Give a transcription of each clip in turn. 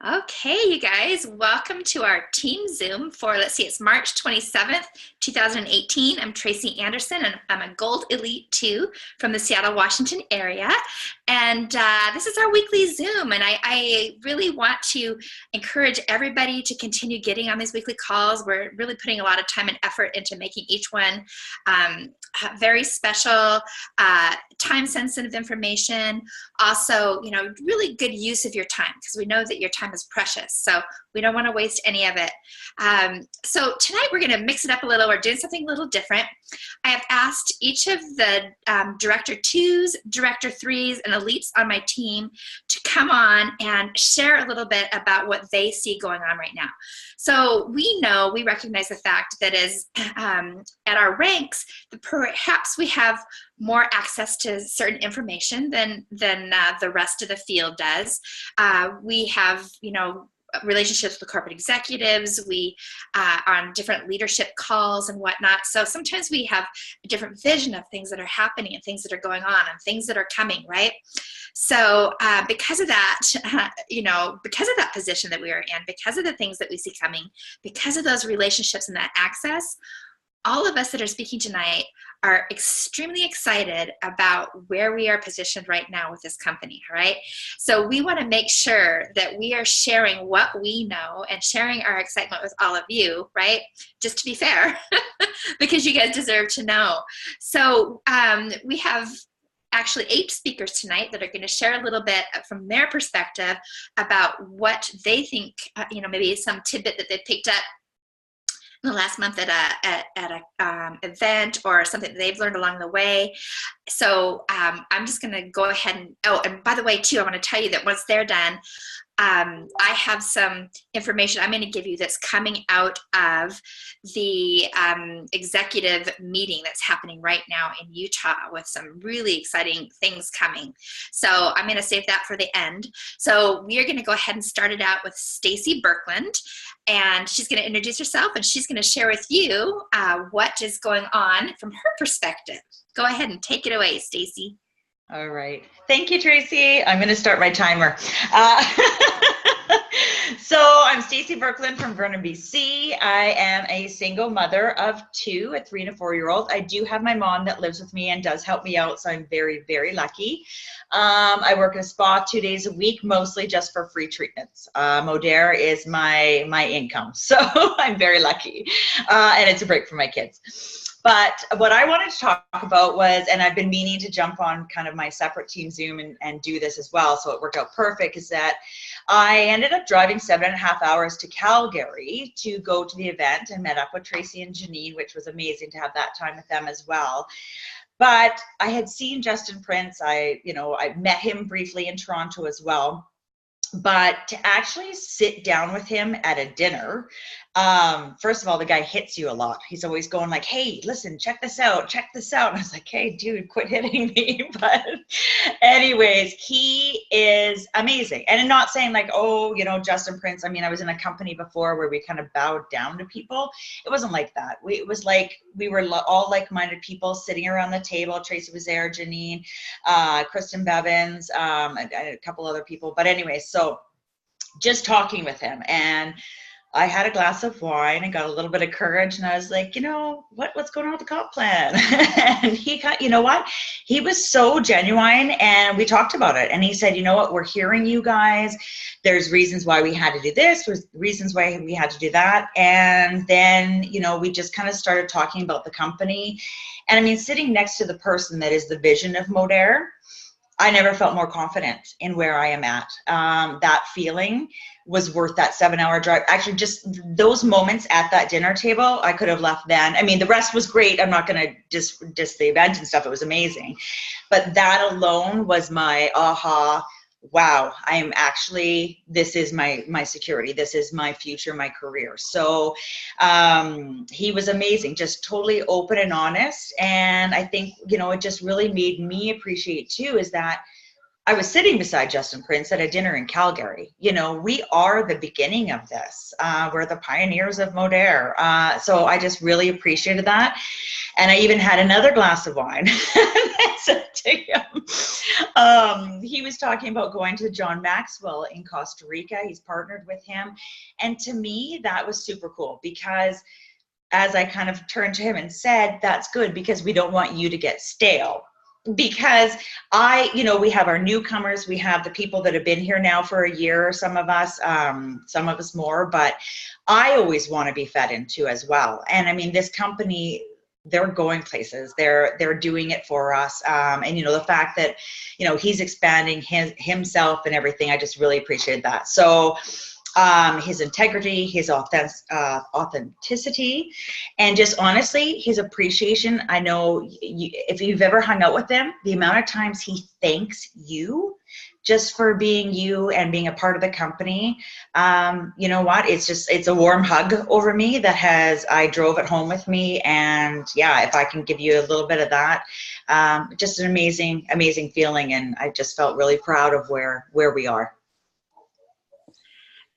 Okay, you guys, welcome to our team Zoom for, let's see, it's March 27th, 2018. I'm Tracy Anderson, and I'm a Gold Elite 2 from the Seattle, Washington area. And this is our weekly Zoom, and I really want to encourage everybody to continue getting on these weekly calls. We're really putting a lot of time and effort into making each one very special, time-sensitive information. Also, really good use of your time, because we know that your time is precious, so we don't want to waste any of it. So tonight we're going to mix it up a little. We're doing something a little different. I have asked each of the Director 2s, Director 3s, and Elites on my team to come on and share a little bit about what they see going on right now. So we recognize the fact that as at our ranks, perhaps we have more access to certain information than the rest of the field does. We have, relationships with corporate executives. We are on different leadership calls and whatnot. So sometimes we have a different vision of things that are happening and things that are going on and things that are coming, right? So because of that, because of that position that we are in, because of the things that we see coming, because of those relationships and that access, all of us that are speaking tonight are extremely excited about where we are positioned right now with this company, right? So we want to make sure that we are sharing what we know and sharing our excitement with all of you, right? Just to be fair, because you guys deserve to know. So we have actually 8 speakers tonight that are going to share a little bit from their perspective about what they think, maybe some tidbit that they picked up in the last month at a event, or something that they've learned along the way. So I'm just going to go ahead and by the way, too, I want to tell you that once they're done, I have some information I'm going to give you that's coming out of the executive meeting that's happening right now in Utah, with some really exciting things coming. So I'm going to save that for the end. So we are going to go ahead and start it out with Stacy Berkland, and she's going to introduce herself, and she's going to share with you what is going on from her perspective. Go ahead and take it away, Stacy. All right. Thank you, Tracy. I'm going to start my timer. So I'm Stacy Berkland from Vernon, BC. I am a single mother of 2, a 3 and a 4-year-old. I do have my mom that lives with me and does help me out, so I'm very, very lucky. I work in a spa 2 days a week, mostly just for free treatments. Modere is my income, so I'm very lucky, and it's a break for my kids. But what I wanted to talk about was, and I've been meaning to jump on kind of my separate team Zoom and do this as well, so it worked out perfect, is that I ended up driving 7.5 hours to Calgary to go to the event, and met up with Tracy and Janine, which was amazing to have that time with them as well. But I had seen Justin Prince. I met him briefly in Toronto as well. But to actually sit down with him at a dinner, first of all, the guy hits you a lot. He's always going like, hey, listen, check this out, check this out. And I was like, hey, dude, quit hitting me. But anyways, he is amazing. And I'm not saying like, oh, Justin Prince. I mean, I was in a company before where we kind of bowed down to people. It wasn't like that. It was like we were all like-minded people sitting around the table. Tracy was there, Janine, Kristen Bevins, and a couple other people. But anyway, so just talking with him, and I had a glass of wine and got a little bit of courage, and I was like, what's going on with the comp plan? And he got, he was so genuine, and we talked about it, and he said, we're hearing you guys. There's reasons why we had to do this, there's reasons why we had to do that. And then, we just kind of started talking about the company. And I mean, sitting next to the person that is the vision of Modere, I never felt more confident in where I am at. That feeling was worth that 7-hour drive. Actually, just those moments at that dinner table, I could have left then. I mean, the rest was great. I'm not going to diss the event and stuff. It was amazing. But that alone was my aha. Wow, this is my security. This is my future, my career. So he was amazing, just totally open and honest. And I think, it just really made me appreciate too, is that I was sitting beside Justin Prince at a dinner in Calgary. You know, we are the beginning of this. We're the pioneers of Modere. So I just really appreciated that. And I even had another glass of wine. I said to him, he was talking about going to John Maxwell in Costa Rica. He's partnered with him. And to me, that was super cool because as I kind of turned to him and said, that's good because we don't want you to get stale. Because we have our newcomers, we have the people that have been here now for a year, some of us more, but I always want to be fed into as well. And I mean, this company, they're going places, they're doing it for us. And the fact that, he's expanding himself and everything, I just really appreciate that. So his integrity, his authenticity, and just honestly, his appreciation. I know if you've ever hung out with him, the amount of times he thanks you just for being you and being a part of the company. You know what? It's a warm hug over me that I drove it home with me. And yeah, if I can give you a little bit of that, just an amazing, amazing feeling. And I just felt really proud of where we are.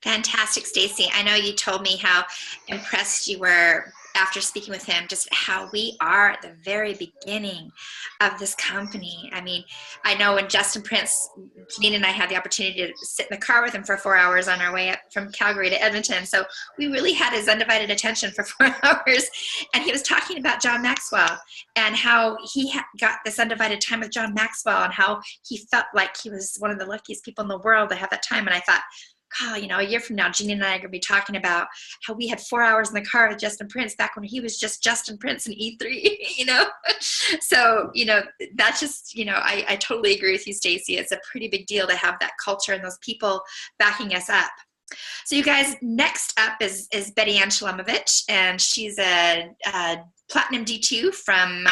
Fantastic, Stacy. I know you told me how impressed you were after speaking with him, just how we are at the very beginning of this company. I mean, I know when Justin Prince, Janine and I had the opportunity to sit in the car with him for 4 hours on our way up from Calgary to Edmonton. So we really had his undivided attention for 4 hours. And he was talking about John Maxwell and how he got this undivided time with John Maxwell and how he felt like he was one of the luckiest people in the world to have that time. And I thought, God, a year from now, Jeannie and I are going to be talking about how we had 4 hours in the car with Justin Prince back when he was just Justin Prince and E3, So, that's just, I totally agree with you, Stacy. It's a pretty big deal to have that culture and those people backing us up. So you guys, next up is Betty Ann Shalemovich, and she's a Platinum D2 from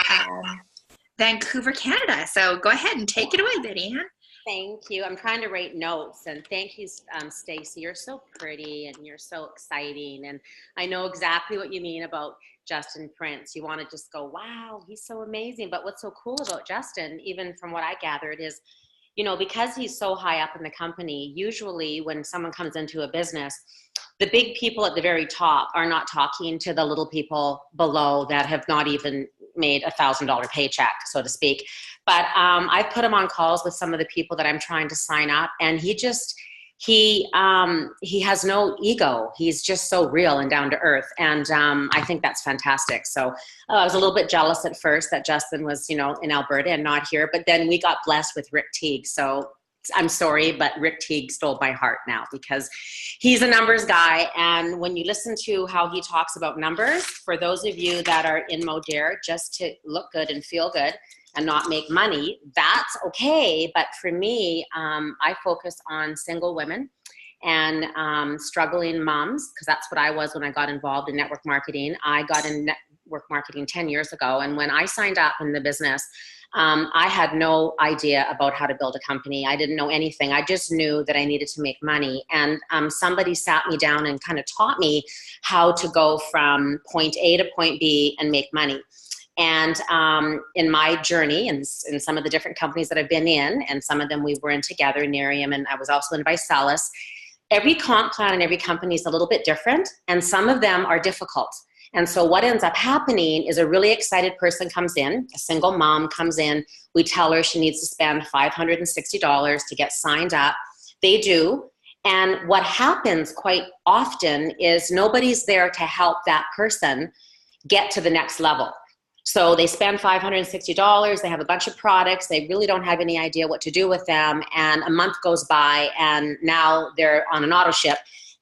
Vancouver, Canada. So go ahead and take it away, Betty Ann. Thank you. I'm trying to write notes, and thank you, Stacy. You're so pretty and you're so exciting, and I know exactly what you mean about Justin Prince. You want to just go, wow, he's so amazing. But what's so cool about Justin, even from what I gathered, is, because he's so high up in the company, usually when someone comes into a business, the big people at the very top are not talking to the little people below that have not even made $1,000 paycheck, so to speak. But I put him on calls with some of the people that I'm trying to sign up, and he has no ego. He's just so real and down to earth, and I think that's fantastic. So I was a little bit jealous at first that Justin was, in Alberta and not here, but then we got blessed with Rick Teague. So I'm sorry, but Rick Teague stole my heart now because he's a numbers guy. And when you listen to how he talks about numbers, for those of you that are in Modere just to look good and feel good and not make money, that's okay. But for me, I focus on single women and struggling moms, because that's what I was when I got involved in network marketing. I got in network marketing 10 years ago. And when I signed up in the business, I had no idea about how to build a company. I didn't know anything. I just knew that I needed to make money. And somebody sat me down and kind of taught me how to go from point A to point B and make money. And in my journey, and in some of the different companies that I've been in, and some of them we were in together, Nerium, and I was also in Visalis, every comp plan in every company is a little bit different, and some of them are difficult. And so what ends up happening is a really excited person comes in, a single mom comes in, we tell her she needs to spend $560 to get signed up. They do. And what happens quite often is nobody's there to help that person get to the next level. So they spend $560, they have a bunch of products, they really don't have any idea what to do with them, and a month goes by and now they're on an auto ship.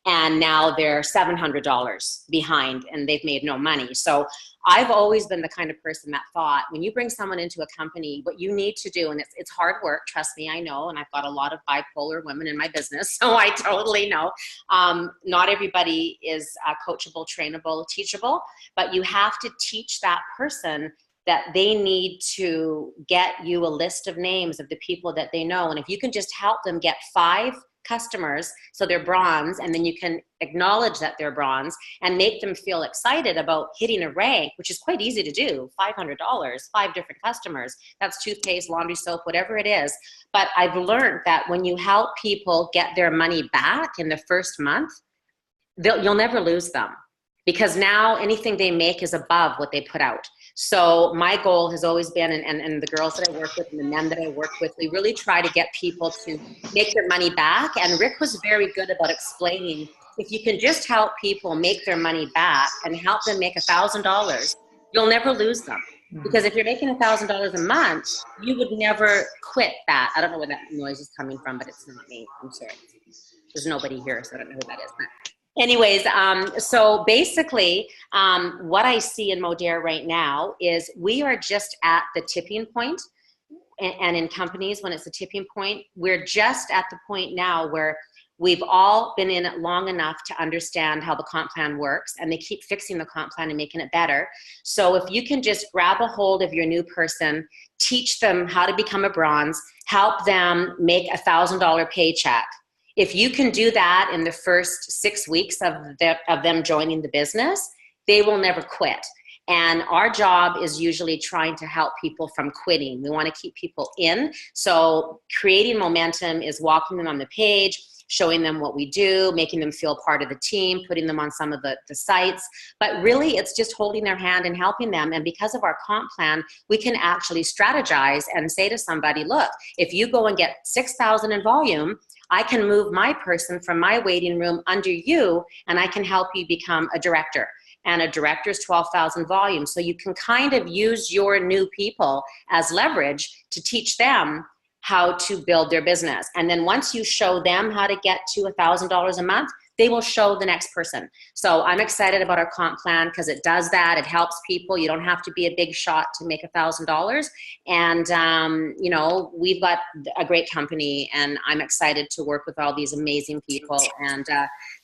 And now they're $700 behind and they've made no money. So I've always been the kind of person that thought when you bring someone into a company, what you need to do, and it's hard work, trust me, I know, and I've got a lot of bipolar women in my business, so I totally know. Not everybody is coachable, trainable, teachable, but you have to teach that person that they need to get you a list of names of the people that they know. And if you can just help them get 5 customers, so they're bronze, and then you can acknowledge that they're bronze and make them feel excited about hitting a rank, which is quite easy to do. $500, 5 different customers. That's toothpaste, laundry soap, whatever it is. But I've learned that when you help people get their money back in the first month, you'll never lose them, because now anything they make is above what they put out. So my goal has always been, and the girls that I work with and the men that I work with, we really try to get people to make their money back. And Rick was very good about explaining, if you can just help people make their money back and help them make $1,000, you'll never lose them. Because if you're making $1,000 a month, you would never quit that. I don't know where that noise is coming from, but it's not me. I'm sorry. There's nobody here, so I don't know who that is. But anyways, so basically, what I see in Modere right now is we are just at the tipping point, and in companies, when it's a tipping point, we're just at the point now where we've all been in it long enough to understand how the comp plan works, and they keep fixing the comp plan and making it better. So if you can just grab a hold of your new person, teach them how to become a bronze, help them make $1,000 paycheck. If you can do that in the first 6 weeks of them joining the business, they will never quit. And our job is usually trying to help people from quitting. We want to keep people in. So creating momentum is walking them on the page, showing them what we do, making them feel part of the team, putting them on some of the sites. But really, it's just holding their hand and helping them. And because of our comp plan, we can actually strategize and say to somebody, look, if you go and get 6,000 in volume, I can move my person from my waiting room under you, and I can help you become a director. And a director is 12,000 volume. So you can kind of use your new people as leverage to teach them how to build their business. And then once you show them how to get to $1,000 a month, they will show the next person. So I'm excited about our comp plan because it does that. It helps people. You don't have to be a big shot to make $1,000. And, you know, we've got a great company, and I'm excited to work with all these amazing people and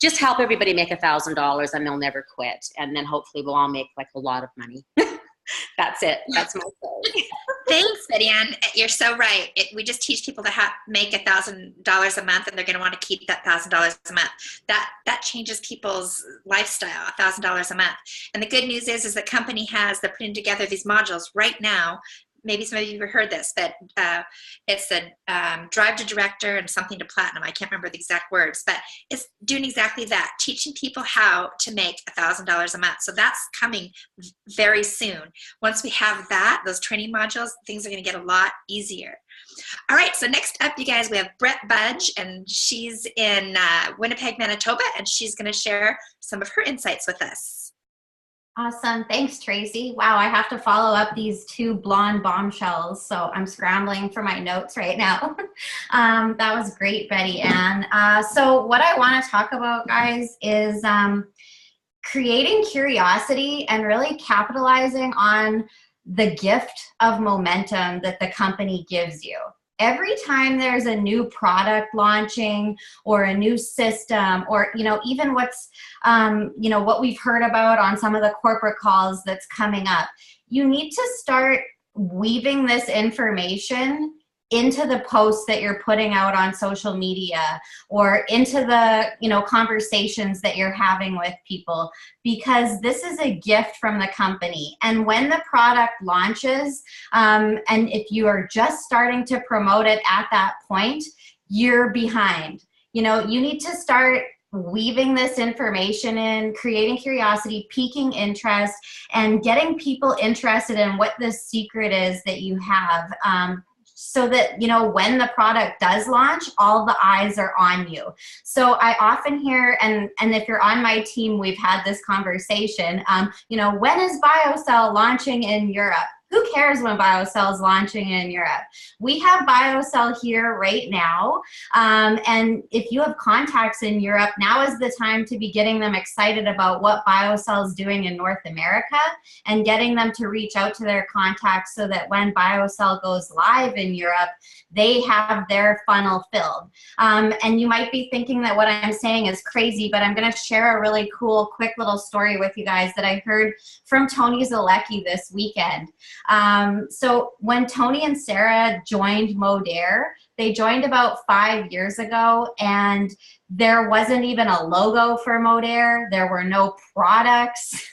just help everybody make $1,000, and they'll never quit. And then hopefully we'll all make like a lot of money. That's it. That's my story. Thanks, Betty Ann. You're so right. We just teach people to make $1,000 a month, and they're going to want to keep that $1,000 a month. That changes people's lifestyle, $1,000 a month. And the good news is that company they're putting together these modules right now. Maybe some of you have heard this, but it's the Drive to Director and something to Platinum. I can't remember the exact words, but it's doing exactly that, teaching people how to make $1,000 a month. So that's coming very soon. Once we have those training modules, things are going to get a lot easier. All right, so next up, you guys, we have Brett Budge, and she's in Winnipeg, Manitoba, and she's going to share some of her insights with us. Awesome. Thanks, Tracy. Wow, I have to follow up these 2 blonde bombshells, so I'm scrambling for my notes right now. That was great, Betty Ann. So what I want to talk about, guys, is creating curiosity and really capitalizing on the gift of momentum that the company gives you. Every time there's a new product launching or a new system, or, you know, even what's, you know, what we've heard about on some of the corporate calls that's coming up, you need to start weaving this information into the posts that you're putting out on social media or into the, you know, conversations that you're having with people, because this is a gift from the company. And when the product launches, and if you are just starting to promote it at that point, you're behind. You know, you need to start weaving this information in, creating curiosity, piquing interest, and getting people interested in what the secret is that you have. So that, you know, when the product does launch, all the eyes are on you. So I often hear, and if you're on my team, we've had this conversation, you know, when is BioCell launching in Europe? Who cares when BioCell is launching in Europe? We have BioCell here right now. And if you have contacts in Europe, now is the time to be getting them excited about what BioCell is doing in North America and getting them to reach out to their contacts so that when BioCell goes live in Europe, they have their funnel filled. And you might be thinking that what I'm saying is crazy, but I'm going to share a really cool, quick little story with you guys that I heard from Tony Zalecki this weekend. So when Tony and Sarah joined Modere, They joined about 5 years ago, and there wasn't even a logo for Modere. There were no products.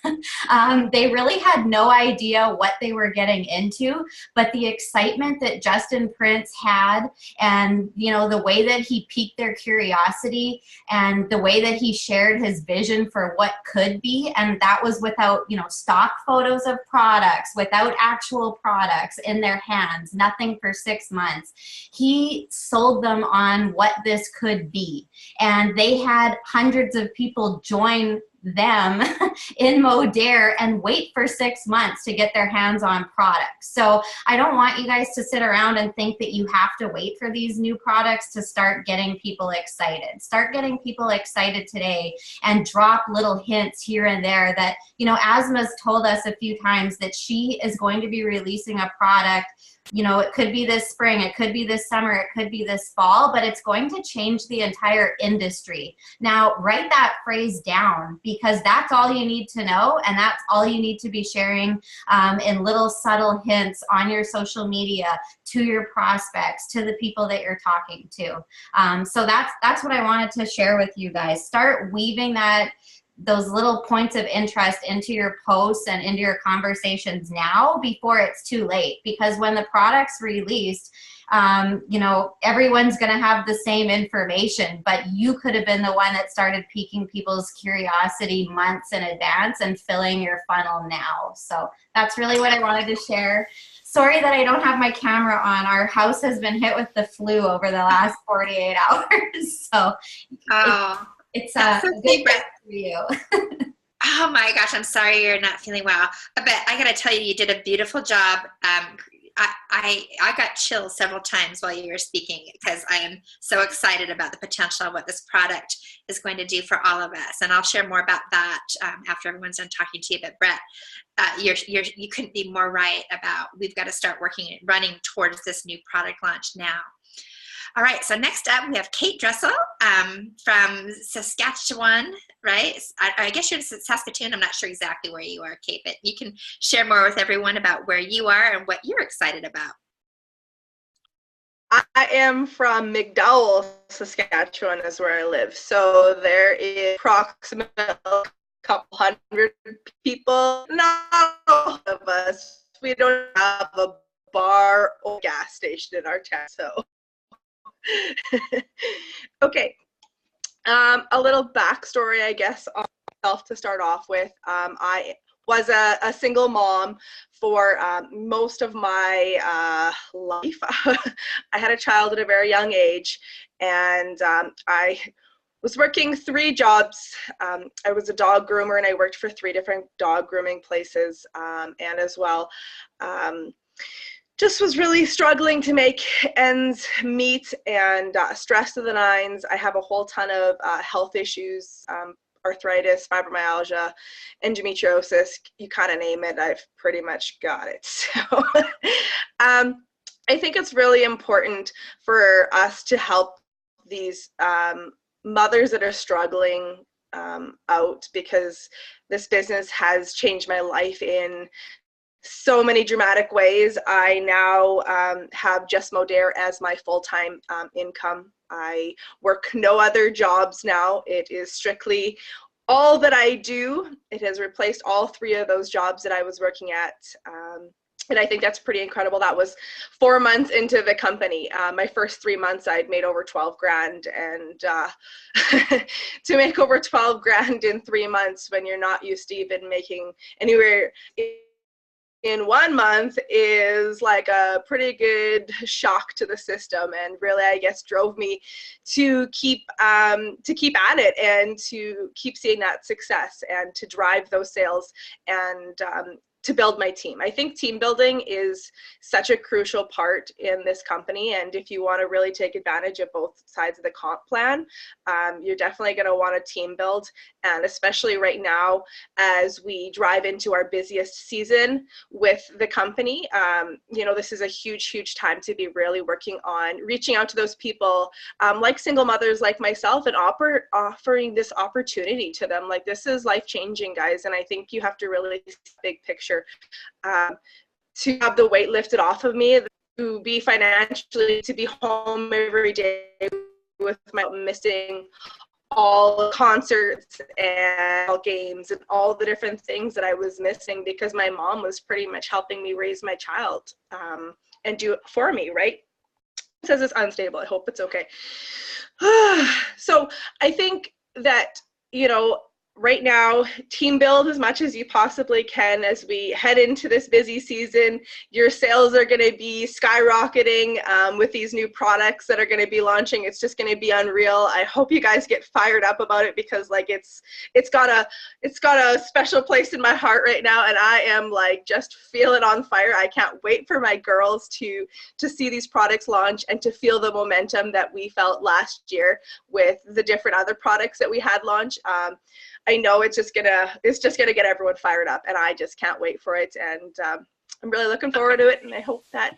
They really had no idea what they were getting into, but the excitement that Justin Prince had, and the way that he piqued their curiosity, and the way that he shared his vision for what could be, and that was without stock photos of products, without actual products in their hands, nothing for 6 months. He sold them on what this could be. And they had hundreds of people join them in Modere and wait for 6 months to get their hands on products. So I don't want you guys to sit around and think that you have to wait for these new products to start getting people excited. Start getting people excited today and drop little hints here and there that, Asma's told us a few times that she is going to be releasing a product. It could be this spring, it could be this summer, it could be this fall, but it's going to change the entire industry. Now, write that phrase down, because that's all you need to know, and that's all you need to be sharing in little subtle hints on your social media to your prospects, to the people that you're talking to. So that's what I wanted to share with you guys. Start weaving those little points of interest into your posts and into your conversations now before it's too late, because when the product's released, everyone's going to have the same information, but you could have been the one that started piquing people's curiosity months in advance and filling your funnel now. So that's really what I wanted to share. Sorry that I don't have my camera on. Our house has been hit with the flu over the last 48 hours. So it's a good rest for you. Oh my gosh, I'm sorry you're not feeling well. But I got to tell you did a beautiful job. I got chills several times while you were speaking, because I am so excited about the potential of what this product is going to do for all of us. And I'll share more about that after everyone's done talking to you. But Brett, you couldn't be more right about we've got to start running towards this new product launch now. All right, so next up we have Kate Dressel from Saskatchewan, right? I guess you're in Saskatoon. I'm not sure exactly where you are, Kate, but you can share more with everyone about where you are and what you're excited about. I am from McDowell, Saskatchewan is where I live. So there is approximately a couple hundred people. Not all of us. We don't have a bar or gas station in our town, so. Okay, a little backstory, I guess, on myself to start off with. I was a single mom for most of my life. I had a child at a very young age, and I was working 3 jobs. I was a dog groomer, and I worked for 3 different dog grooming places, and as well just was really struggling to make ends meet, and stressed to the nines. I have a whole ton of health issues, arthritis, fibromyalgia, endometriosis, you kind of name it, I've pretty much got it. So I think it's really important for us to help these mothers that are struggling out, because this business has changed my life in so many dramatic ways. I now have just Modere as my full-time income. I work no other jobs now. It is strictly all that I do. It has replaced all 3 of those jobs that I was working at. And I think that's pretty incredible. That was 4 months into the company. My first 3 months, I'd made over 12 grand. And to make over 12 grand in 3 months when you're not used to even making anywhere in 1 month is like a pretty good shock to the system, and really, I guess, drove me to keep at it and to keep seeing that success and to drive those sales and to build my team. I think team building is such a crucial part in this company, and if you want to really take advantage of both sides of the comp plan, you're definitely going to want to team build, and especially right now as we drive into our busiest season with the company, this is a huge time to be really working on reaching out to those people like single mothers like myself and offering this opportunity to them. Like, this is life-changing, guys, and I think you have to really see the big picture. To have the weight lifted off of me, be financially, to be home every day with my missing all the concerts and all games and all the different things that I was missing because my mom was pretty much helping me raise my child and do it for me, right? It says it's unstable. I hope it's okay. So I think that, you know, right now, team build as much as you possibly can as we head into this busy season. Your sales are going to be skyrocketing with these new products that are going to be launching. It's just going to be unreal. I hope you guys get fired up about it because like it's got a special place in my heart right now, and I am like just feeling on fire. I can't wait for my girls to see these products launch and to feel the momentum that we felt last year with the different other products that we had launch. I know it's just gonna get everyone fired up, and I just can't wait for it. And I'm really looking forward to it, and I hope that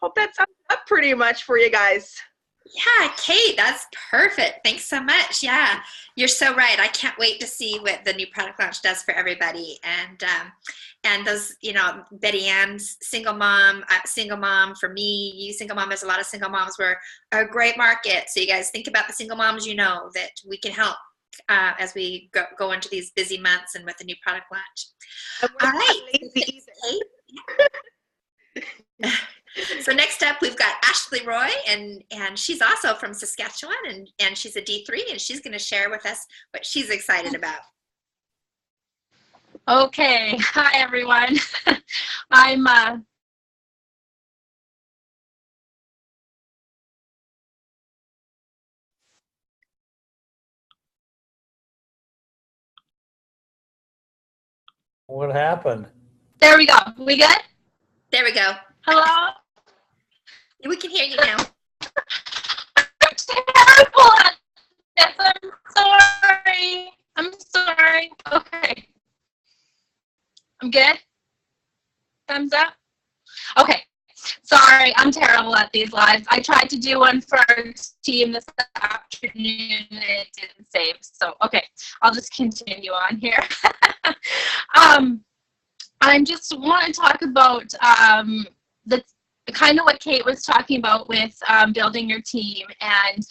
sums up pretty much for you guys. Yeah, Kate, that's perfect. Thanks so much. Yeah, you're so right. I can't wait to see what the new product launch does for everybody. And those, you know, Betty Ann's single mom for me, you single mom, there's a lot of single moms. We're a great market. So you guys think about the single moms, you know, that we can help as we go into these busy months and with the new product launch. All right. So next up, we've got Ashley Roy, and she's also from Saskatchewan, and she's a D3, and she's going to share with us what she's excited about. Okay. Hi, everyone. What happened? There we go. We good? There we go. Hello? We can hear you now. I'm terrible at this. I'm sorry. Okay. I'm good? Thumbs up? Okay. Sorry, I'm terrible at these lives. I tried to do one for our team this afternoon and it didn't save. So, okay, I'll just continue on here. I just want to talk about the kind of what Kate was talking about with building your team, and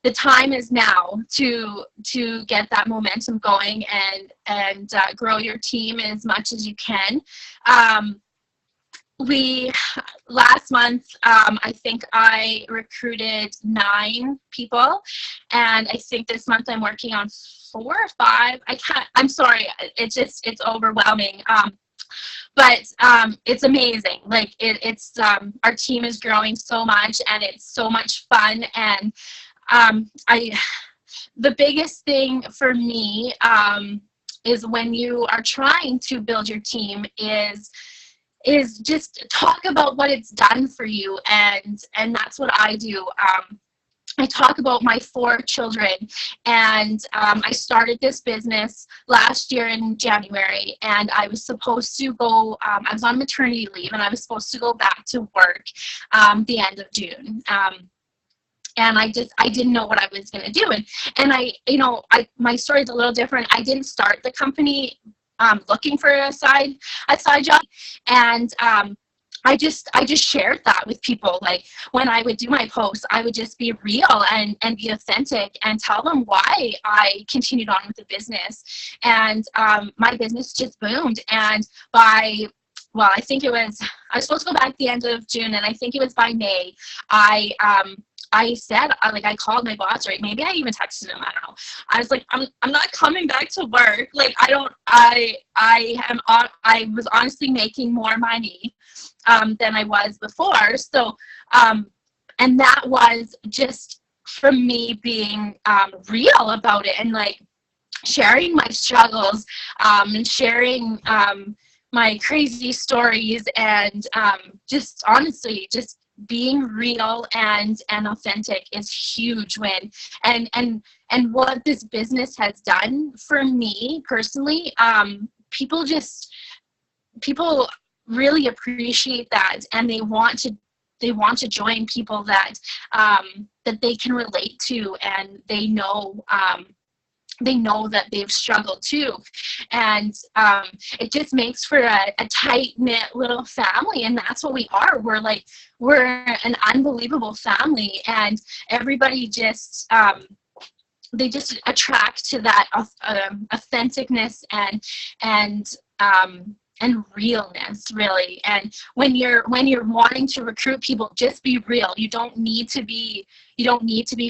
the time is now to get that momentum going and grow your team as much as you can. Last month, I think I recruited 9 people, and I think this month I'm working on 4 or 5. I'm sorry, it's overwhelming. But it's amazing. Like it's our team is growing so much, and it's so much fun. And the biggest thing for me is when you are trying to build your team is just talk about what it's done for you, and that's what I do. I talk about my 4 children, and I started this business last year in January, and I was supposed to go, I was on maternity leave, and I was supposed to go back to work the end of June. And I didn't know what I was going to do. And my story is a little different. I didn't start the company looking for a side job, and I just shared that with people. Like when I would do my posts, I would just be real and be authentic and tell them why I continued on with the business. And my business just boomed. And I was supposed to go back at the end of June, and I think it was by May, I said, I called my boss, right? Maybe I even texted him. I don't know. I was like, I'm not coming back to work. Like, I was honestly making more money than I was before. So, and that was just from me being real about it, and like sharing my struggles, and sharing my crazy stories, and just honestly, just being real and authentic is huge win. And what this business has done for me personally, people really appreciate that, and they want to join people that that they can relate to, and they know they know that they've struggled too. And it just makes for a tight-knit little family, and that's what we are. We're an unbelievable family, and everybody just they just attract to that authenticness and realness, really. And when you're wanting to recruit people, just be real. You don't need to be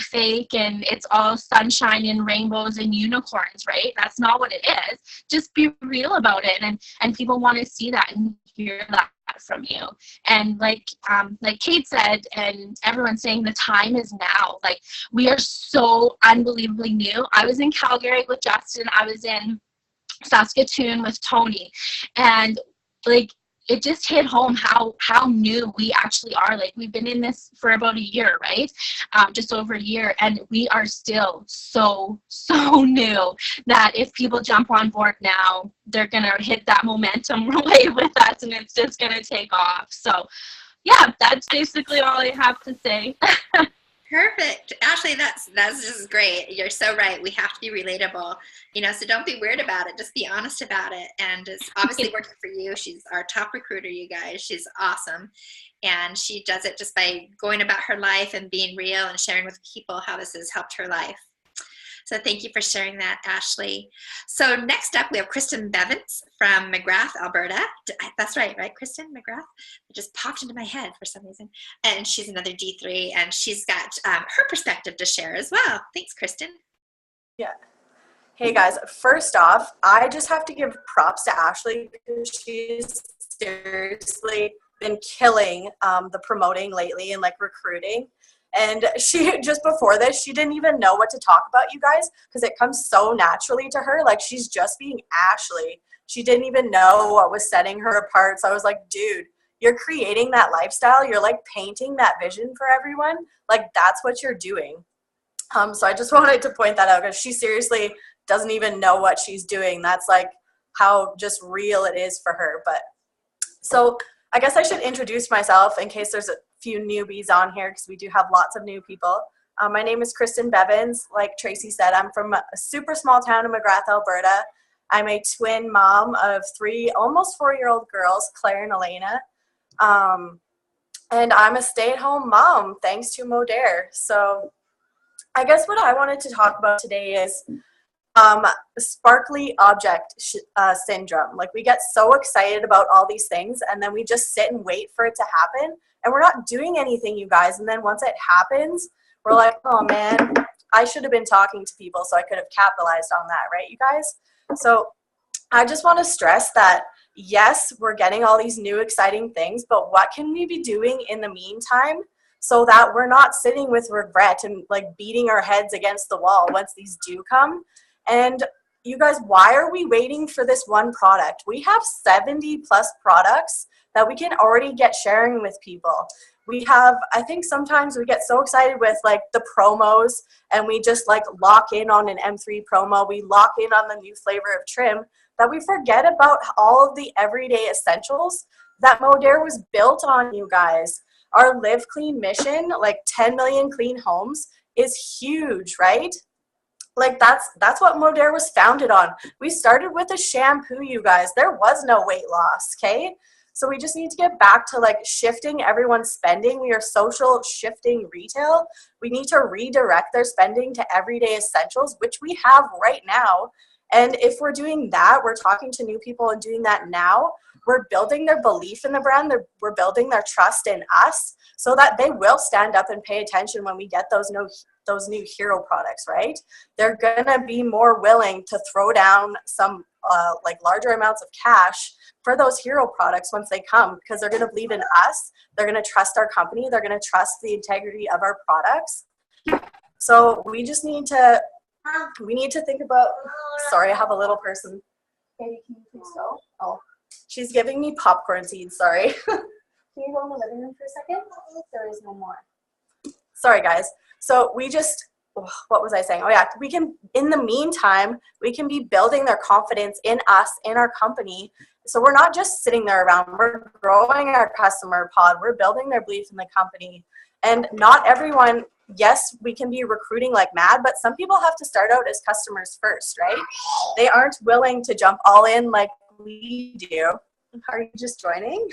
fake and it's all sunshine and rainbows and unicorns, right? That's not what it is. Just be real about it, and people want to see that and hear that from you. And like Kate said, and everyone's saying, the time is now. Like, we are so unbelievably new. I was in Calgary with Justin. I was in Saskatoon with Tony, and like, it just hit home how new we actually are. Like, we've been in this for about a year, right? Just over a year, and we are still so new that if people jump on board now, they're gonna hit that momentum wave with us, and it's just gonna take off. So yeah, that's basically all I have to say. Perfect. Ashley, that's just great. You're so right. We have to be relatable, so don't be weird about it. Just be honest about it. And it's obviously working for you. She's our top recruiter, you guys. She's awesome. And she does it just by going about her life and being real and sharing with people how this has helped her life. So thank you for sharing that, Ashley. So next up, we have Kristen Bevins from McGrath, Alberta. That's right, Kristen McGrath? It just popped into my head for some reason. And she's another D3, and she's got her perspective to share as well. Thanks, Kristen. Yeah. Hey, guys. First off, I just have to give props to Ashley because she's seriously been killing the promoting lately and, like, recruiting. And she, just before this, she didn't even know what to talk about, you guys, because it comes so naturally to her. Like, she's just being Ashley. She didn't even know what was setting her apart. So I was like, dude, you're creating that lifestyle. You're, like, painting that vision for everyone. Like, that's what you're doing. So I just wanted to point that out because she seriously doesn't even know what she's doing. That's, like, how just real it is for her. But so I guess I should introduce myself in case there's a few newbies on here, because we do have lots of new people. My name is Kristen Bevins. Like Tracy said, I'm from a super small town in McGrath, Alberta. I'm a twin mom of 3 almost 4-year-old girls, Claire and Elena. And I'm a stay-at-home mom thanks to Modere. So I guess what I wanted to talk about today is sparkly object syndrome. Like, we get so excited about all these things, and then we just sit and wait for it to happen. And we're not doing anything, you guys. And then once it happens, we're like, oh, man, I should have been talking to people so I could have capitalized on that, right, you guys? So I just want to stress that, yes, we're getting all these new exciting things, but what can we be doing in the meantime so that we're not sitting with regret and, like, beating our heads against the wall once these do come? And you guys, why are we waiting for this one product? We have 70 plus products that we can already get sharing with people. We have, I think sometimes we get so excited with, like, the promos, and we just, like, lock in on an M3 promo. We lock in on the new flavor of trim, that we forget about all of the everyday essentials that Modere was built on, you guys. Our Live Clean mission, like 10 million clean homes, is huge, right? Like, that's what Modere was founded on. We started with a shampoo, you guys. There was no weight loss, okay? So we just need to get back to, like, shifting everyone's spending. We are social shifting retail. We need to redirect their spending to everyday essentials, which we have right now. And if we're doing that, we're talking to new people and doing that now, we're building their belief in the brand. We're building their trust in us so that they will stand up and pay attention when we get those new hero products, right? They're going to be more willing to throw down some like larger amounts of cash for those hero products once they come, because they're going to believe in us. They're going to trust our company. They're going to trust the integrity of our products. So we just need to think about, sorry, I have a little person. Katie, can you please go? Oh, she's giving me popcorn seeds, sorry. Can you go in the living room for a second? There is no more. Sorry, guys. So we just, what was I saying? Oh yeah, we can, in the meantime, we can be building their confidence in us, in our company. So we're not just sitting there around, we're growing our customer pod, we're building their belief in the company. And not everyone yes, we can be recruiting like mad, but some people have to start out as customers first, right? They aren't willing to jump all in like we do. Are you just joining?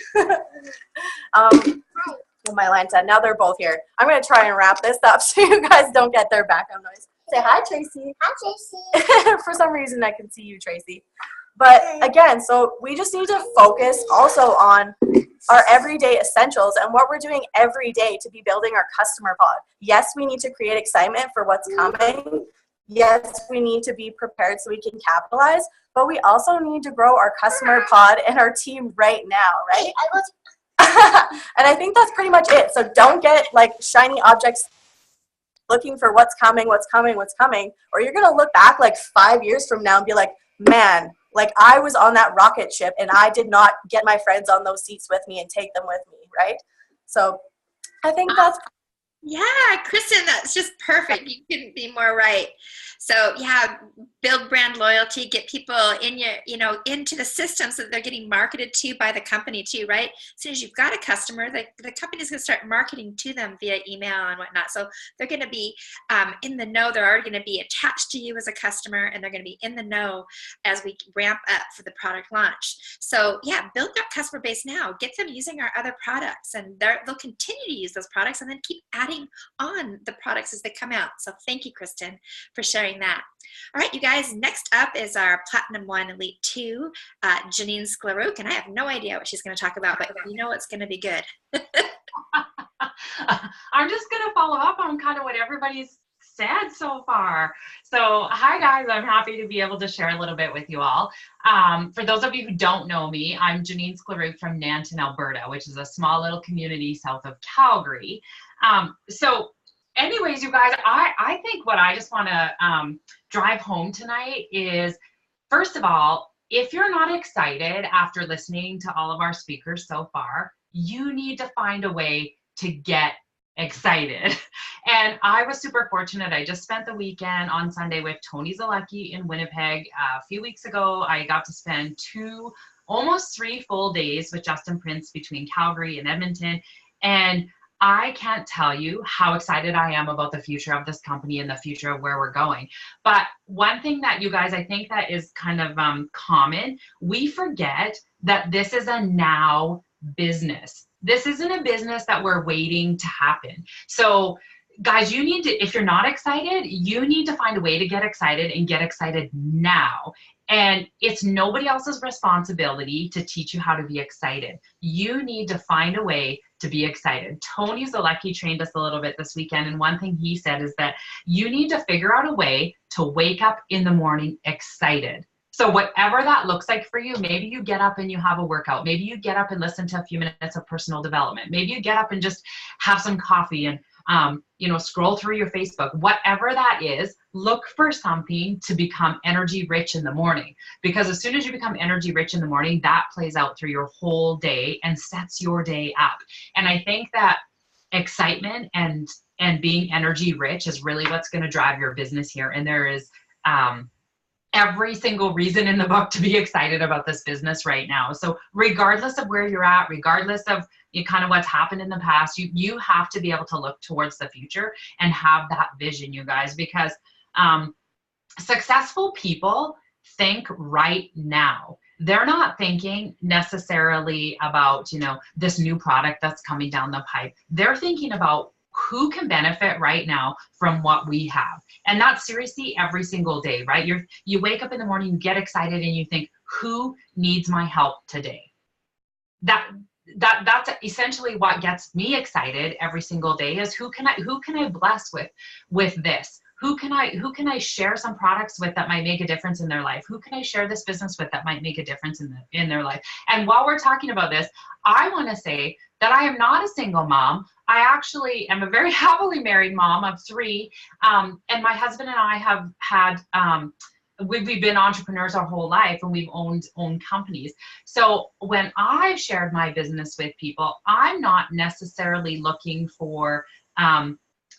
Well, my line's dead. Now they're both here. I'm going to try and wrap this up so you guys don't get their background noise. Say hi, Tracy. Hi, Tracy. For some reason, I can see you, Tracy. But again, so we just need to focus also on our everyday essentials and what we're doing every day to be building our customer pod. Yes, we need to create excitement for what's coming. Yes, we need to be prepared so we can capitalize, but we also need to grow our customer pod and our team right now, right? And I think that's pretty much it. So don't get like shiny objects looking for what's coming, or you're going to look back like 5 years from now and be like, man, like I was on that rocket ship and I did not get my friends on those seats with me and take them with me, right? So I think that's... Yeah, Kristen, that's just perfect. You couldn't be more right. So yeah, build brand loyalty, get people in your, into the system so that they're getting marketed to by the company too, right? As soon as you've got a customer, the company's gonna start marketing to them via email and whatnot. So they're gonna be in the know. They're already gonna be attached to you as a customer, and they're gonna be in the know as we ramp up for the product launch. So yeah, build that customer base now. Get them using our other products, and they'll continue to use those products, and then keep adding on the products as they come out. So thank you, Kristen, for sharing that. All right, you guys, next up is our Platinum 1 Elite 2, Janine Sklaruk, and I have no idea what she's going to talk about, but you know it's going to be good. I'm just going to follow up on kind of what everybody's said so far. So hi guys, I'm happy to be able to share a little bit with you all. For those of you who don't know me, I'm Janine Sklaruk from Nanton, Alberta, which is a small little community south of Calgary. So anyways, you guys, I think what I just want to drive home tonight is, first of all, if you're not excited after listening to all of our speakers so far, you need to find a way to get excited. And I was super fortunate. I just spent the weekend on Sunday with Tony Zalecki in Winnipeg. A few weeks ago, I got to spend almost 3 full days with Justin Prince between Calgary and Edmonton. And I can't tell you how excited I am about the future of this company and the future of where we're going. But one thing that you guys, I think that is kind of common, we forget that this is a now business. This isn't a business that we're waiting to happen. So guys, you need to, if you're not excited, you need to find a way to get excited and get excited now. And it's nobody else's responsibility to teach you how to be excited. You need to find a way to be excited. Tony Zalecki trained us a little bit this weekend, and one thing he said is that you need to figure out a way to wake up in the morning excited. So whatever that looks like for you, maybe you get up and you have a workout. Maybe you get up and listen to a few minutes of personal development. Maybe you get up and just have some coffee and scroll through your Facebook. Whatever that is, look for something to become energy rich in the morning. Because as soon as you become energy rich in the morning, that plays out through your whole day and sets your day up. And I think that excitement and being energy rich is really what's going to drive your business here. And there is every single reason in the book to be excited about this business right now. So regardless of where you're at, regardless of kind of what's happened in the past, you have to be able to look towards the future and have that vision, you guys, because successful people think right now. They're not thinking necessarily about, this new product that's coming down the pipe. They're thinking about who can benefit right now from what we have. And that's seriously every single day, right? You wake up in the morning, you get excited and you think, who needs my help today? That's essentially what gets me excited every single day, is who can I bless with this? Who can I share some products with that might make a difference in their life? Who can I share this business with that might make a difference in their life? And while we're talking about this, I want to say that I am not a single mom. I actually am a very happily married mom of 3. And my husband and I have had, we've been entrepreneurs our whole life, and we've owned companies. So when I've shared my business with people, I'm not necessarily looking for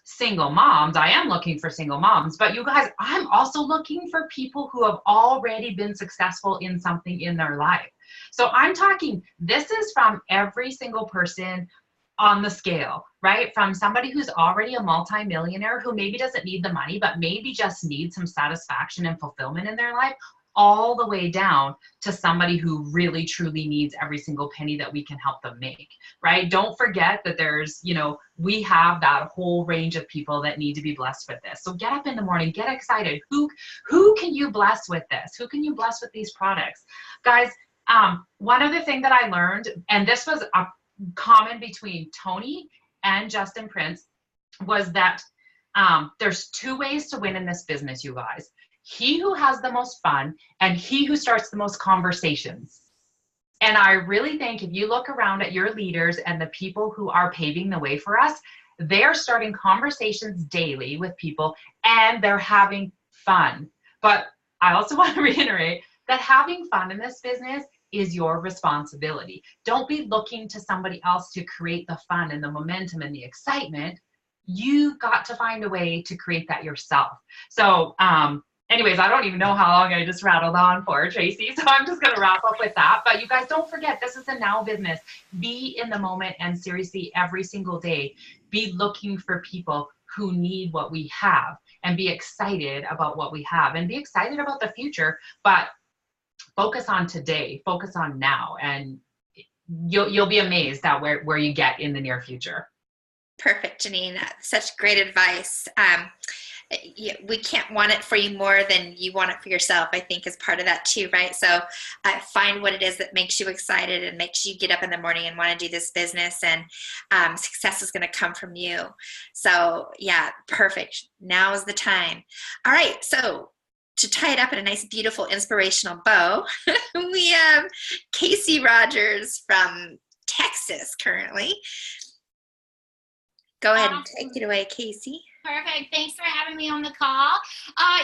single moms. I am looking for single moms, but you guys, I'm also looking for people who have already been successful in something in their life. So I'm talking, this is from every single person on the scale, right? From somebody who's already a multimillionaire who maybe doesn't need the money, but maybe just needs some satisfaction and fulfillment in their life, all the way down to somebody who really truly needs every single penny that we can help them make, right? Don't forget that there's, you know, we have that whole range of people that need to be blessed with this. So get up in the morning, get excited. Who can you bless with this? Who can you bless with these products? Guys, one other thing that I learned, and this was a common between Tony and Justin Prince, was that there's two ways to win in this business, you guys. He who has the most fun and he who starts the most conversations. And I really think if you look around at your leaders and the people who are paving the way for us, they're starting conversations daily with people and they're having fun. But I also want to reiterate that having fun in this business is your responsibility. Don't be looking to somebody else to create the fun and the momentum and the excitement. You've got to find a way to create that yourself. So, anyways, I don't even know how long I just rattled on for, Tracy, so I'm just going to wrap up with that. But you guys, don't forget, this is a now business. Be in the moment, and seriously, every single day, be looking for people who need what we have, and be excited about what we have, and be excited about the future, but focus on today, focus on now, and you'll be amazed at where you get in the near future. Perfect, Janine. Such great advice. We can't want it for you more than you want it for yourself, I think, is part of that too, right? So find what it is that makes you excited and makes you get up in the morning and want to do this business, and success is going to come from you. So yeah, perfect. Now is the time. All right, so to tie it up in a nice, beautiful, inspirational bow, we have Casey Rogers from Texas currently. Go ahead and take it away, Casey. Perfect. Thanks for having me on the call.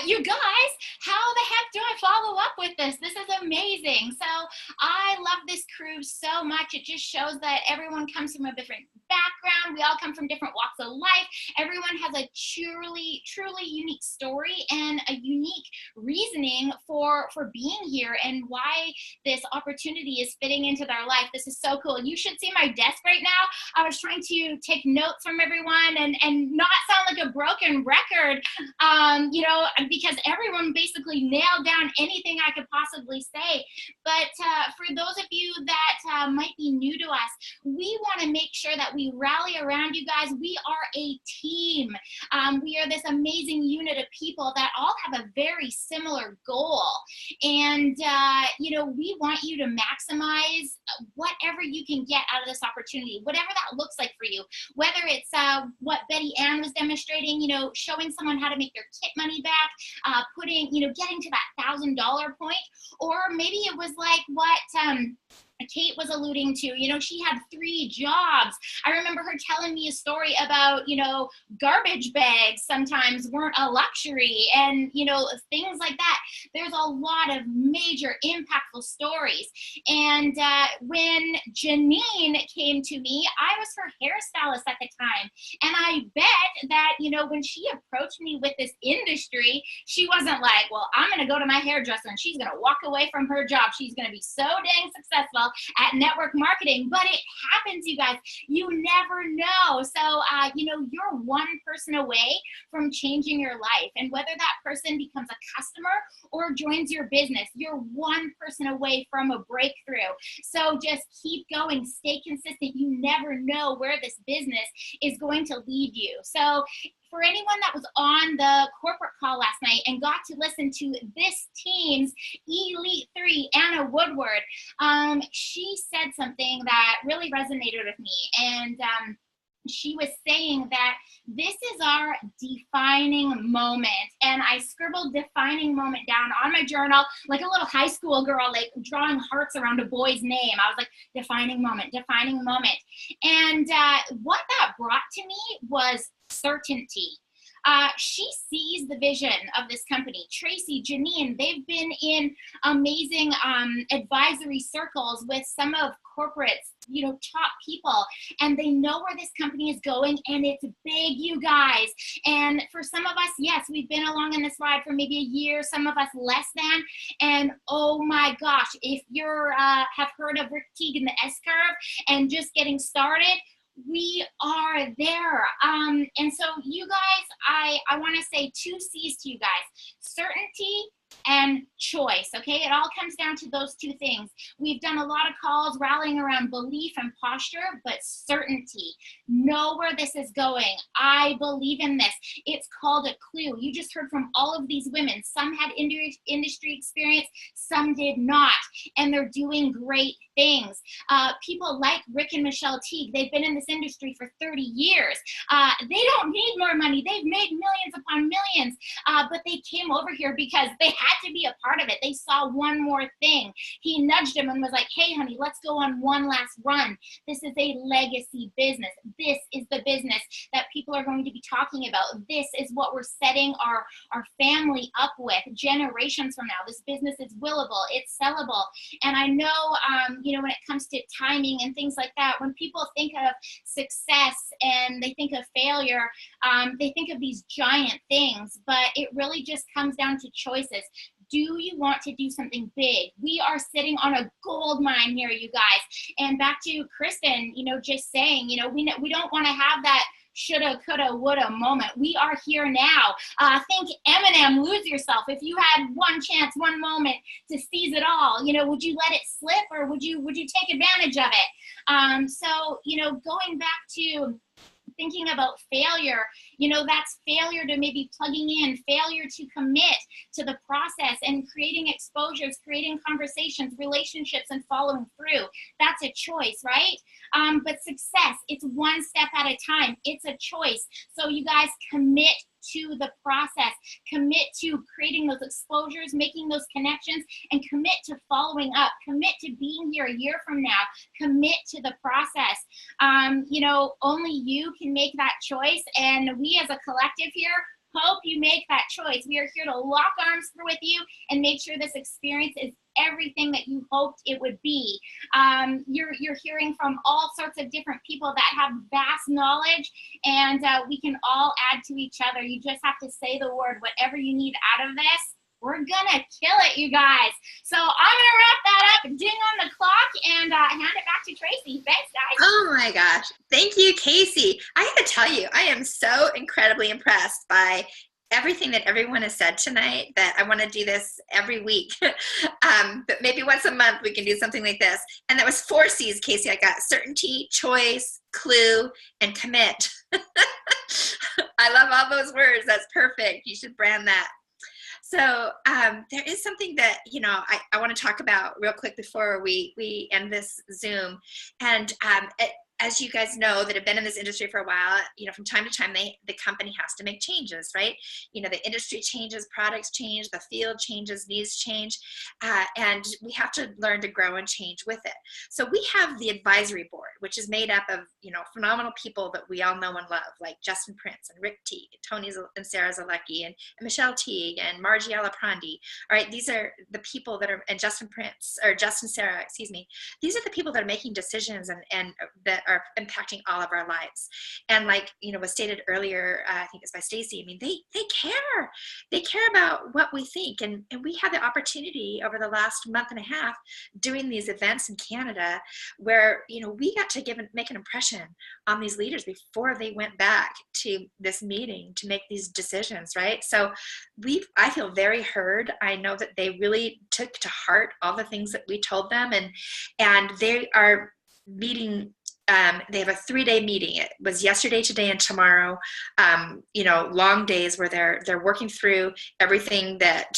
You guys, how the heck do I follow up with this? This is amazing. So I love this crew so much. It just shows that everyone comes from a different background. We all come from different walks of life. Everyone has a truly unique story and a unique reasoning for being here and why this opportunity is fitting into their life. This is so cool. You should see my desk right now. I was trying to take notes from everyone and not sound like a broken record, you know, because everyone basically nailed down anything I could possibly say. But for those of you that might be new to us, we want to make sure that we rally around you guys. We are a team. We are this amazing unit of people that all have a very similar goal. And, you know, we want you to maximize whatever you can get out of this opportunity, whatever that looks like for you, whether it's what Betty Ann was demonstrating, you know, showing someone how to make their kit money back, putting, you know, getting to that $1,000 point, or maybe it was like what Kate was alluding to. You know, she had 3 jobs. I remember her telling me a story about, you know, garbage bags sometimes weren't a luxury, and, you know, things like that. There's a lot of major impactful stories. And when Janine came to me, I was her hairstylist at the time. And I bet that, you know, when she approached me with this industry, she wasn't like, well, I'm going to go to my hairdresser and she's going to walk away from her job. She's going to be so dang successful at network marketing. But it happens, you guys. You never know. So, you know, you're one person away from changing your life. And whether that person becomes a customer or joins your business, you're one person away from a breakthrough. So just keep going, stay consistent. You never know where this business is going to lead you. So for anyone that was on the corporate call last night and got to listen to this team's Elite 3, Anna Woodward, she said something that really resonated with me. And she was saying that this is our defining moment. And I scribbled defining moment down on my journal, like a little high school girl, like drawing hearts around a boy's name. I was like, defining moment, defining moment. And what that brought to me was certainty. She sees the vision of this company. Tracy, Janine, they've been in amazing advisory circles with some of corporate's, you know, top people, and they know where this company is going, and it's big, you guys. And for some of us, yes, we've been along in this ride for maybe a year, some of us less than. And oh my gosh, if you're have heard of Rick Teague and the S-curve and just getting started, we are there. And so you guys, I want to say 2 C's to you guys: certainty and choice. Okay, it all comes down to those 2 things. We've done a lot of calls rallying around belief and posture, but certainty. Know where this is going. I believe in this. It's called a clue. You just heard from all of these women. Some had industry experience, some did not, and they're doing great things. People like Rick and Michelle Teague, they've been in this industry for 30 years. They don't need more money. They've made millions upon millions, but they came over here because they had to be a part of it. They saw one more thing. He nudged him and was like, hey, honey, let's go on one last run. This is a legacy business. This is the business that people are going to be talking about. This is what we're setting our family up with generations from now. This business is willable. It's sellable. And I know, when it comes to timing and things like that, when people think of success and they think of failure, they think of these giant things, but it really just comes down to choices. Do you want to do something big? We are sitting on a gold mine here, you guys. And back to Kristen, just saying, we don't want to have that shoulda, coulda, woulda moment. We are here now. Think Eminem, Lose Yourself. If you had one chance, one moment to seize it all, would you let it slip, or would you take advantage of it? So, going back to thinking about failure, that's failure to maybe plugging in, failure to commit to the process and creating exposures, creating conversations, relationships, and following through. That's a choice, right? But success, it's one step at a time. It's a choice. So you guys commit to the process, commit to creating those exposures, making those connections, and commit to following up, commit to being here a year from now, commit to the process. Only you can make that choice, and we as a collective here hope you make that choice. We are here to lock arms with you and make sure this experience is everything that you hoped it would be. You're hearing from all sorts of different people that have vast knowledge, and we can all add to each other. You just have to say the word, whatever you need out of this. We're gonna kill it, you guys. So I'm gonna wrap that up, ding on the clock, and hand it back to Tracy. Thanks, guys. Oh my gosh. Thank you, Casey. I have to tell you, I am so incredibly impressed by everything that everyone has said tonight, that I want to do this every week. But maybe once a month we can do something like this. And that was 4 C's, Casey. I got certainty, choice, clue, and commit. I love all those words. That's perfect. You should brand that. So there is something that, I want to talk about real quick before we end this Zoom. And as you guys know that have been in this industry for a while, from time to time, the company has to make changes, right? The industry changes, products change, the field changes, needs change, and we have to learn to grow and change with it. So we have the advisory board, which is made up of, phenomenal people that we all know and love, like Justin Prince and Rick Teague, and Tony and Sarah Zalecki, and Michelle Teague, and Margie Alaprandi. All right, these are the people that are, and Justin Sarah, excuse me. These are the people that are making decisions and that are impacting all of our lives. And like, was stated earlier, I think it's by Stacy, they care. They care about what we think. And we had the opportunity over the last month and a half doing these events in Canada where, we got to make an impression on these leaders before they went back to this meeting to make these decisions, right? So I feel very heard. I know that they really took to heart all the things that we told them, and they are meeting. They have a 3-day meeting. It was yesterday, today, and tomorrow. Long days where they're working through everything that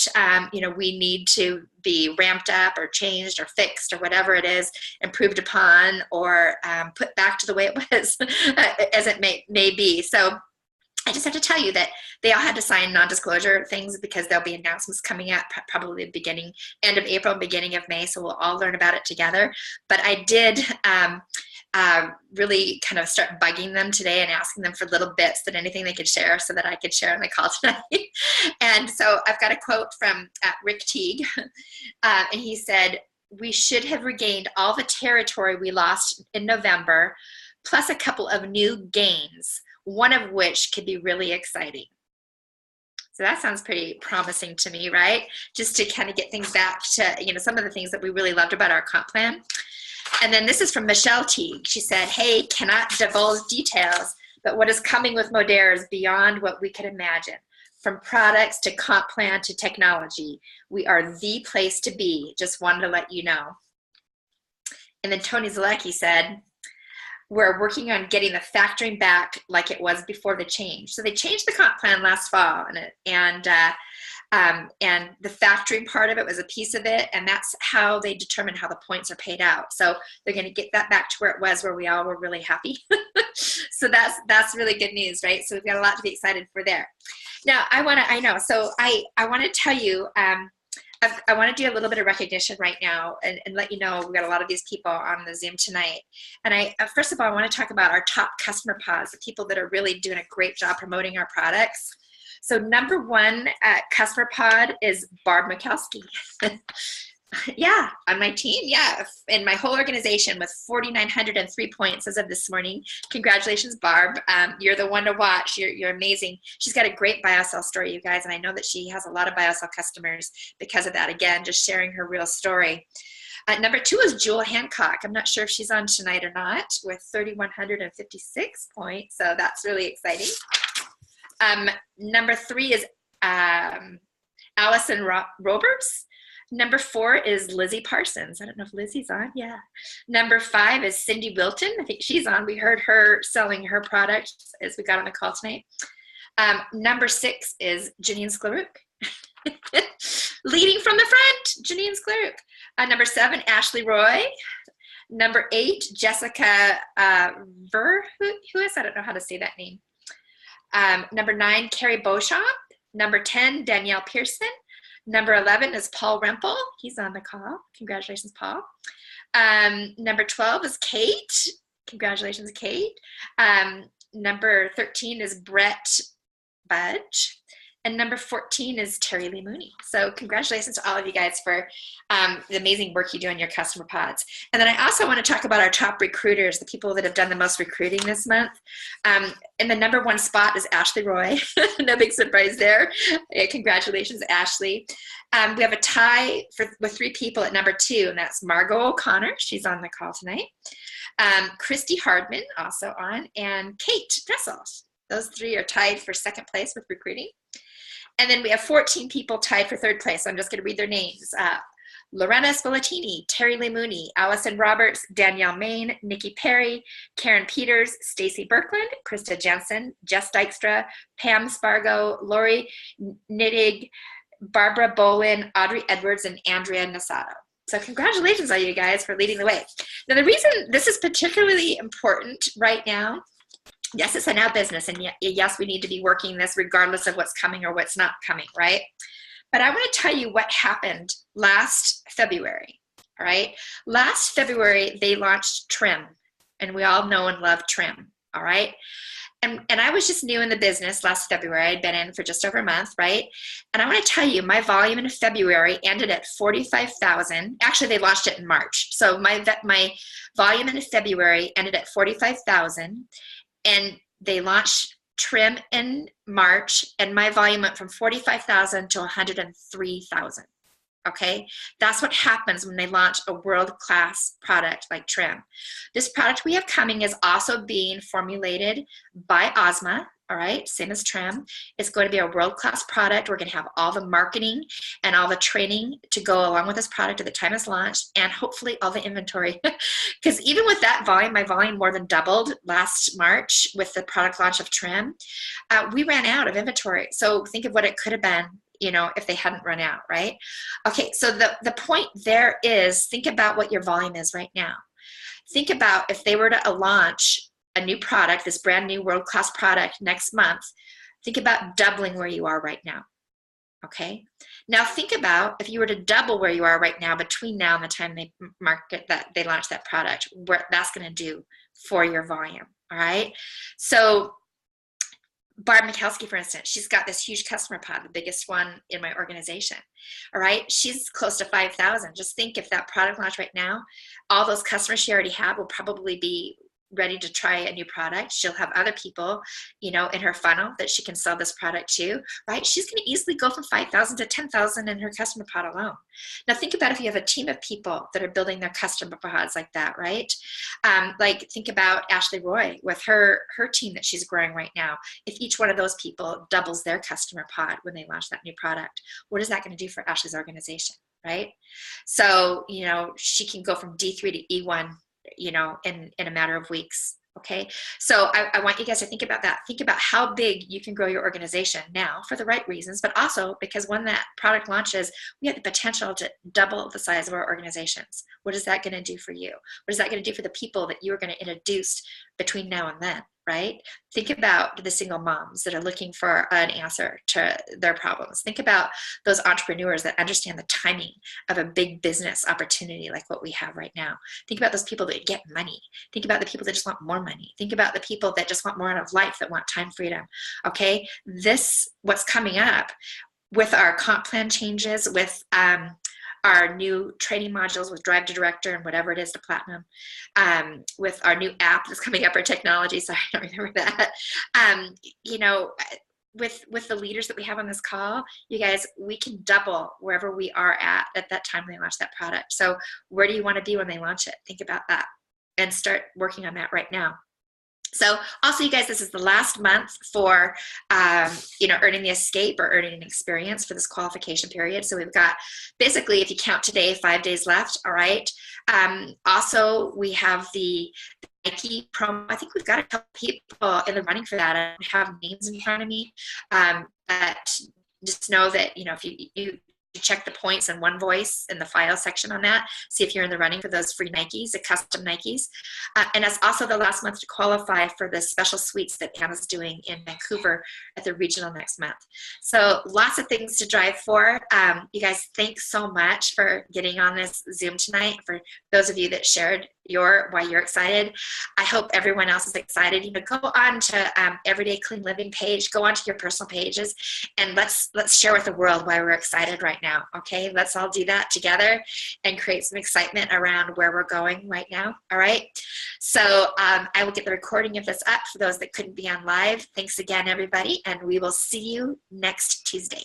we need to be ramped up or changed or fixed or whatever it is, improved upon or put back to the way it was, as it may be. So I just have to tell you that they all had to sign non-disclosure things because there'll be announcements coming up probably end of April, beginning of May. So we'll all learn about it together. But I did really kind of start bugging them today and asking them for little bits that anything they could share so that I could share on the call tonight. And so I've got a quote from Rick Teague, and he said, "We should have regained all the territory we lost in November, plus a couple of new gains, one of which could be really exciting." So that sounds pretty promising to me, right? Just to kind of get things back to, some of the things that we really loved about our comp plan. And then this is from Michelle Teague. She said, hey, cannot divulge details, but what is coming with Modere is beyond what we could imagine. From products to comp plan to technology, we are the place to be. Just wanted to let you know. And then Tony Zalecki said, we're working on getting the factoring back like it was before the change. So they changed the comp plan last fall, and the factoring part of it was a piece of it, and that's how they determine how the points are paid out. So they're going to get that back to where it was, where we all were really happy. So that's really good news, right? So we've got a lot to be excited for there. Now I want to tell you, I want to do a little bit of recognition right now and let you know we've got a lot of these people on the Zoom tonight. And first of all, I want to talk about our top customer pods, the people that are really doing a great job promoting our products. So number one customer pod is Barb Mikulski. Yeah, on my team, yeah, in my whole organization with 4,903 points as of this morning. Congratulations, Barb. You're the one to watch. You're amazing. She's got a great BioCell story, you guys, and I know that she has a lot of BioCell customers because of that. Again, just sharing her real story. Number two is Jewel Hancock. I'm not sure if she's on tonight or not, with 3,156 points, so that's really exciting. Number three is Allison Roberts. Number four is Lizzie Parsons. I don't know if Lizzie's on. Yeah. Number five is Cindy Wilton. I think she's on. We heard her selling her product as we got on the call tonight. Number six is Janine Sklaruk. Leading from the front, Janine Sklaruk. Number seven, Ashley Roy. Number eight, Jessica Verhuis. I don't know how to say that name. Number nine, Carrie Beauchamp. Number 10, Danielle Pearson. Number 11 is Paul Rempel. He's on the call. Congratulations, Paul. Number 12 is Kate. Congratulations, Kate. Number 13 is Brett Budge. And number 14 is Terry Lee Mooney. So congratulations to all of you guys for the amazing work you do in your customer pods. And then I also want to talk about our top recruiters, the people that have done the most recruiting this month. In the number one spot is Ashley Roy. No big surprise there. Congratulations, Ashley. We have a tie with three people at number two, and that's Margot O'Connor. She's on the call tonight. Christy Hardman, also on, and Kate Dressel. Those three are tied for second place with recruiting. And then we have 14 people tied for third place. So I'm just going to read their names. Lorena Spallatini, Terry Lee Mooney, Allison Roberts, Danielle Main, Nikki Perry, Karen Peters, Stacy Birkland, Krista Jensen, Jess Dykstra, Pam Spargo, Lori Nittig, Barbara Bolin, Audrey Edwards, and Andrea Nasato. So congratulations on you guys for leading the way. Now the reason this is particularly important right now, yes, it's in our business, and yes, we need to be working this regardless of what's coming or what's not coming, right? But I want to tell you what happened last February, all right? Last February, they launched Trim, and we all know and love Trim, all right? And I was just new in the business last February. I'd been in for just over a month, right? And I want to tell you, my volume in February ended at 45,000. Actually, they launched it in March. So my volume in February ended at 45,000. And they launched Trim in March, and my volume went from 45,000 to 103,000. Okay, that's what happens when they launch a world-class product like Trim. This product we have coming is also being formulated by Ozma. All right, same as Trim. It's going to be a world-class product. We're going to have all the marketing and all the training to go along with this product at the time it's launched, and hopefully all the inventory. Because even with that volume, my volume more than doubled last March with the product launch of Trim. We ran out of inventory. So think of what it could have been, you know, if they hadn't run out, right? Okay, so the point there is, think about what your volume is right now. Think about if they were to launch a new product, this brand new world-class product next month, think about doubling where you are right now, okay? Now think about if you were to double where you are right now between now and the time they they launch that product, what that's gonna do for your volume, all right? So Barb Mikulski, for instance, she's got this huge customer pod, the biggest one in my organization, all right? She's close to 5,000. Just think if that product launch right now, all those customers she already had will probably be ready to try a new product, she'll have other people, you know, in her funnel that she can sell this product to, right? She's going to easily go from 5,000 to 10,000 in her customer pod alone. Now think about if you have a team of people that are building their customer pods like that, right? Like think about Ashley Roy with her team that she's growing right now. If each one of those people doubles their customer pod when they launch that new product, what is that going to do for Ashley's organization, right? So, you know, she can go from D3 to E1, you know, in a matter of weeks. Okay. So I want you guys to think about that. Think about how big you can grow your organization now for the right reasons, but also because when that product launches, we have the potential to double the size of our organizations. What is that going to do for you? What is that going to do for the people that you are going to introduce between now and then, right? Think about the single moms that are looking for an answer to their problems. Think about those entrepreneurs that understand the timing of a big business opportunity like what we have right now. Think about those people that get money. Think about the people that just want more money. Think about the people that just want more out of life, that want time freedom. Okay, what's coming up with our comp plan changes, with our new training modules with Drive to Director and whatever it is to Platinum, with our new app that's coming up, our technology, sorry, I don't remember that. You know, with the leaders that we have on this call, you guys, we can double wherever we are at that time when they launch that product. So where do you want to be when they launch it? Think about that and start working on that right now. So also, you guys, this is the last month for, you know, earning the escape or earning an experience for this qualification period. So we've got basically, if you count today, 5 days left. All right. Also, we have the Nike promo. I think we've got a couple people in the running for that. I don't have names in front of me, but just know that, you know, if you check the points in One Voice in the file section on that, see if you're in the running for those free Nikes, the custom Nikes. And it's also the last month to qualify for the special suites that Anna's doing in Vancouver at the regional next month. So lots of things to drive for. You guys, thanks so much for getting on this Zoom tonight. For those of you that shared why you're excited, I hope everyone else is excited. You know, go on to Everyday Clean Living page, go onto your personal pages, and let's share with the world why we're excited right now. Okay, let's all do that together and create some excitement around where we're going right now. All right, so I will get the recording of this up for those that couldn't be on live. Thanks again, everybody, and we will see you next Tuesday.